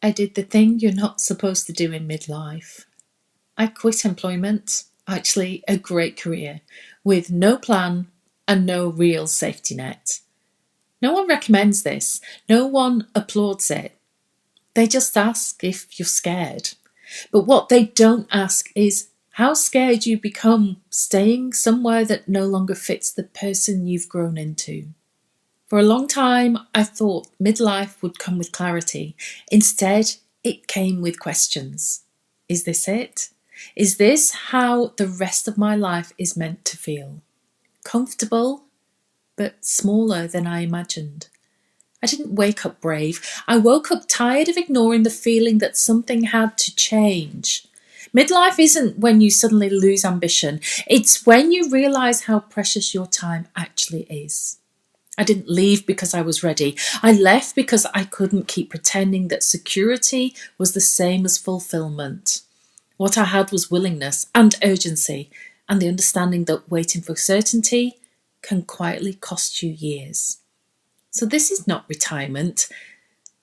I did the thing you're not supposed to do in midlife. I quit employment, actually a great career, with no plan and no real safety net. No one recommends this, no one applauds it. They just ask if you're scared. But what they don't ask is how scared you become staying somewhere that no longer fits the person you've grown into. For a long time, I thought midlife would come with clarity. Instead, it came with questions. Is this it? Is this how the rest of my life is meant to feel? Comfortable, but smaller than I imagined. I didn't wake up brave. I woke up tired of ignoring the feeling that something had to change. Midlife isn't when you suddenly lose ambition. It's when you realise how precious your time actually is. I didn't leave because I was ready. I left because I couldn't keep pretending that security was the same as fulfillment. What I had was willingness and urgency, and the understanding that waiting for certainty can quietly cost you years. So this is not retirement.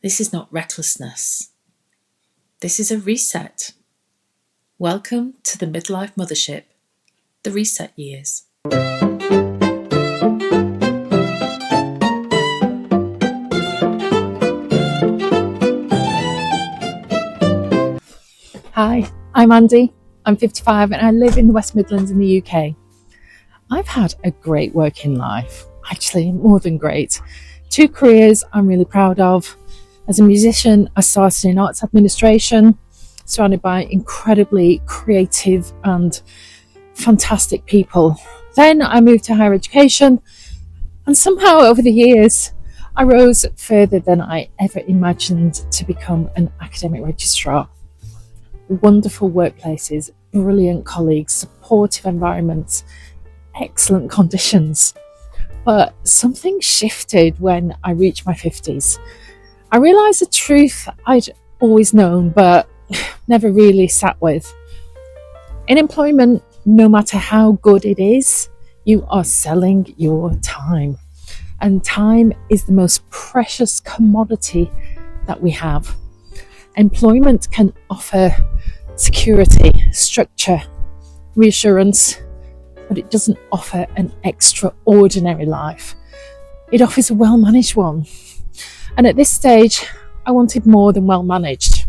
This is not recklessness. This is a reset. Welcome to the Midlife Mothership, the reset years. Hi, I'm Andy. I'm 55 and I live in the West Midlands in the UK. I've had a great working life, actually more than great. 2 careers I'm really proud of. As a musician, I started in arts administration, surrounded by incredibly creative and fantastic people. Then I moved to higher education, and somehow over the years, I rose further than I ever imagined to become an academic registrar. Wonderful workplaces, brilliant colleagues, supportive environments, excellent conditions. But something shifted when I reached my 50s. I realised a truth I'd always known but never really sat with. In employment, no matter how good it is, you are selling your time. And time is the most precious commodity that we have. Employment can offer security, structure, reassurance, but it doesn't offer an extraordinary life. It offers a well-managed one. And at this stage, I wanted more than well-managed.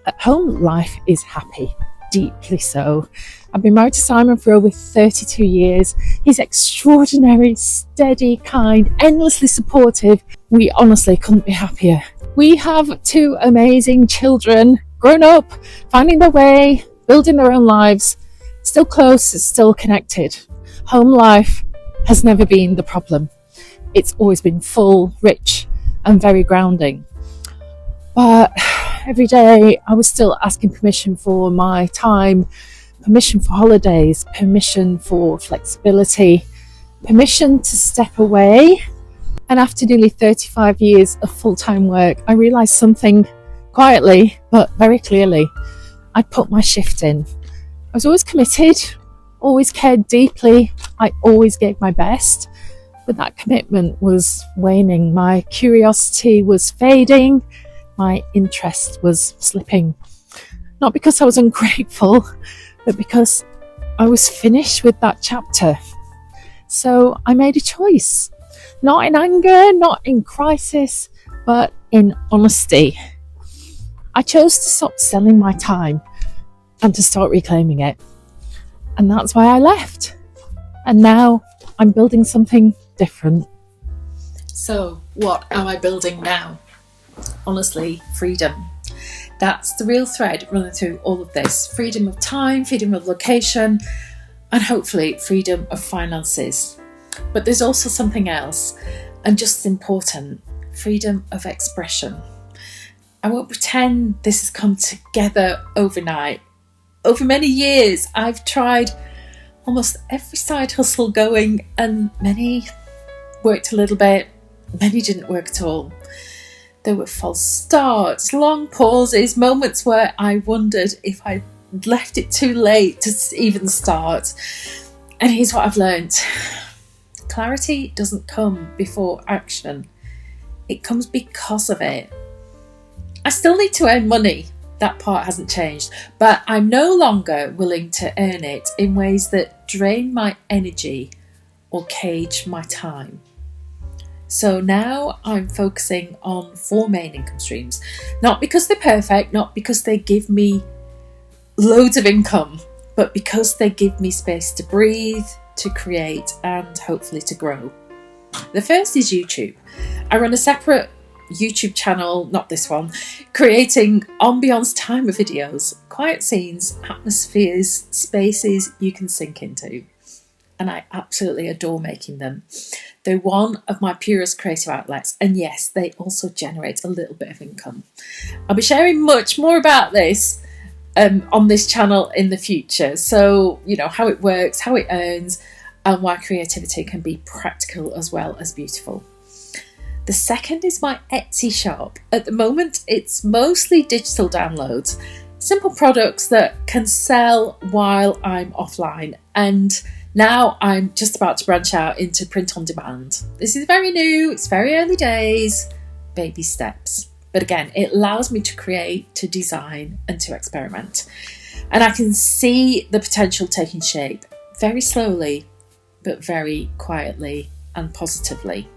At home, life is happy, deeply so. I've been married to Simon for over 32 years. He's extraordinary, steady, kind, endlessly supportive. We honestly couldn't be happier. We have 2 amazing children, grown up, finding their way, building their own lives, still close, still connected. Home life has never been the problem. It's always been full, rich, and very grounding. But every day I was still asking permission for my time, permission for holidays, permission for flexibility, permission to step away. And after nearly 35 years of full-time work, I realised something quietly, but very clearly. I put my shift in. I was always committed, always cared deeply. I always gave my best, but that commitment was waning. My curiosity was fading. My interest was slipping. Not because I was ungrateful, but because I was finished with that chapter. So I made a choice. Not in anger, not in crisis, but in honesty. I chose to stop selling my time and to start reclaiming it. And that's why I left. And now I'm building something different. So, what am I building now? Honestly, freedom. That's the real thread running through all of this. Freedom of time, freedom of location, and hopefully freedom of finances. But there's also something else, and just as important, freedom of expression. I won't pretend this has come together overnight. Over many years, I've tried almost every side hustle going, and many worked a little bit, many didn't work at all. There were false starts, long pauses, moments where I wondered if I left it too late to even start. And here's what I've learned. Clarity doesn't come before action. It comes because of it. I still need to earn money. That part hasn't changed, but I'm no longer willing to earn it in ways that drain my energy or cage my time. So now I'm focusing on 4 main income streams, not because they're perfect, not because they give me loads of income, but because they give me space to breathe, to create, and hopefully to grow. The first is YouTube. I run a separate YouTube channel, not this one, creating ambience timer videos, quiet scenes, atmospheres, spaces you can sink into. And I absolutely adore making them. They're one of my purest creative outlets, and yes, they also generate a little bit of income. I'll be sharing much more about this on this channel in the future. So, how it works, how it earns, and why creativity can be practical as well as beautiful. The second is my Etsy shop. At the moment, it's mostly digital downloads, simple products that can sell while I'm offline. And now I'm just about to branch out into print on demand. This is very new, it's very early days, baby steps. But again, it allows me to create, to design, and to experiment. And I can see the potential taking shape very slowly, but very quietly and positively.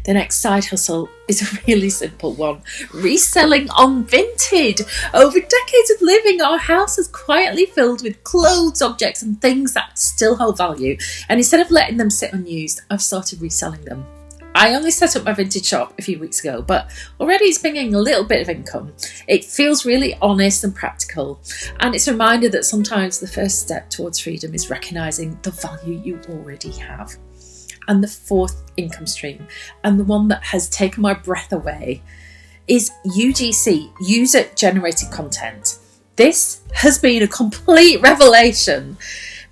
The next side hustle is a really simple one. Reselling on Vinted. Over decades of living, our house is quietly filled with clothes, objects and things that still hold value. And instead of letting them sit unused, I've started reselling them. I only set up my vintage shop a few weeks ago, but already it's bringing a little bit of income. It feels really honest and practical. And it's a reminder that sometimes the first step towards freedom is recognising the value you already have. And the fourth income stream, and the one that has taken my breath away, is UGC, user generated content. This has been a complete revelation.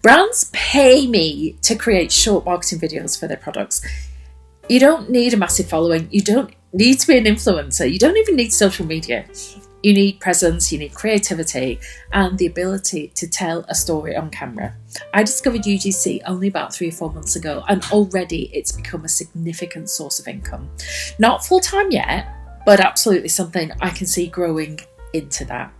Brands pay me to create short marketing videos for their products. You don't need a massive following. You don't need to be an influencer. You don't even need social media. You need presence, you need creativity, and the ability to tell a story on camera. I discovered UGC only about 3 or 4 months ago, and already it's become a significant source of income. Not full-time yet, but absolutely something I can see growing into that.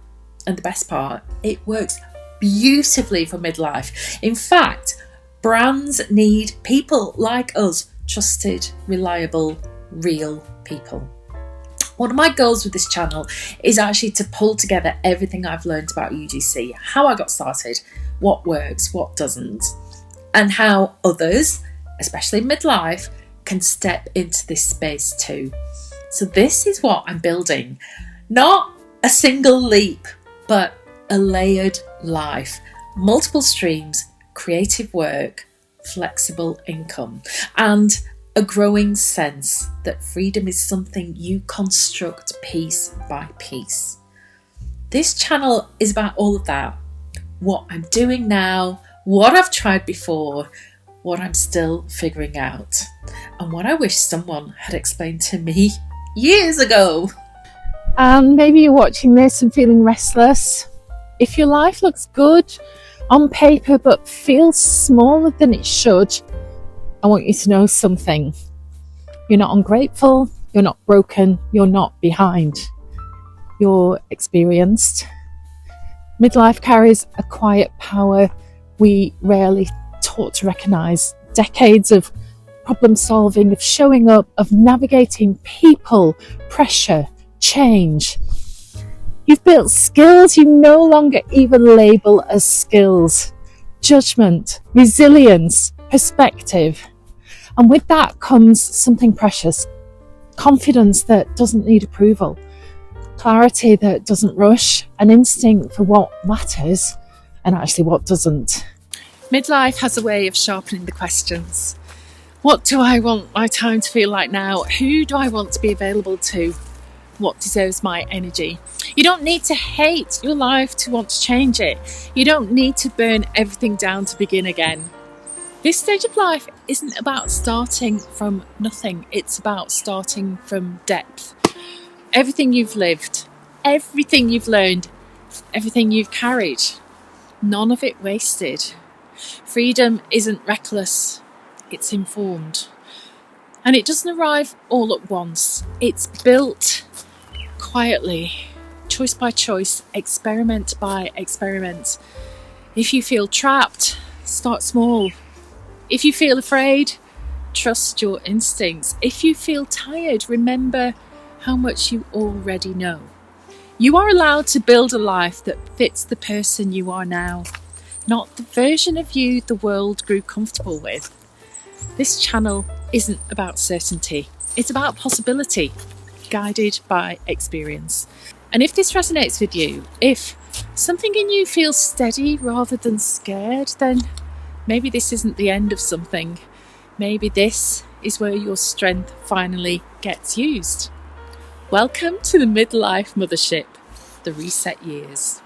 And the best part, it works beautifully for midlife. In fact, brands need people like us, trusted, reliable, real people. One of my goals with this channel is actually to pull together everything I've learned about UGC, how I got started, what works, what doesn't, and how others, especially midlife, can step into this space too. So this is what I'm building. Not a single leap, but a layered life, multiple streams, creative work, flexible income, and a growing sense that freedom is something you construct piece by piece. This channel is about all of that. What I'm doing now, what I've tried before, what I'm still figuring out, and what I wish someone had explained to me years ago. And maybe you're watching this and feeling restless. If your life looks good on paper but feels smaller than it should, I want you to know something. You're not ungrateful, you're not broken, you're not behind. You're experienced. Midlife carries a quiet power we rarely taught to recognise. Decades of problem solving, of showing up, of navigating people, pressure, change. You've built skills you no longer even label as skills. Judgment, resilience, perspective. And with that comes something precious. Confidence that doesn't need approval. Clarity that doesn't rush. An instinct for what matters and actually what doesn't. Midlife has a way of sharpening the questions. What do I want my time to feel like now? Who do I want to be available to? What deserves my energy? You don't need to hate your life to want to change it. You don't need to burn everything down to begin again. This stage of life isn't about starting from nothing. It's about starting from depth. Everything you've lived, everything you've learned, everything you've carried, none of it wasted. Freedom isn't reckless, it's informed. And it doesn't arrive all at once. It's built quietly, choice by choice, experiment by experiment. If you feel trapped, start small. If you feel afraid, trust your instincts. If you feel tired, remember how much you already know. You are allowed to build a life that fits the person you are now, not the version of you the world grew comfortable with. This channel isn't about certainty, it's about possibility, guided by experience. And if this resonates with you, if something in you feels steady rather than scared, then maybe this isn't the end of something. Maybe this is where your strength finally gets used. Welcome to the Midlife Mothership, the reset years.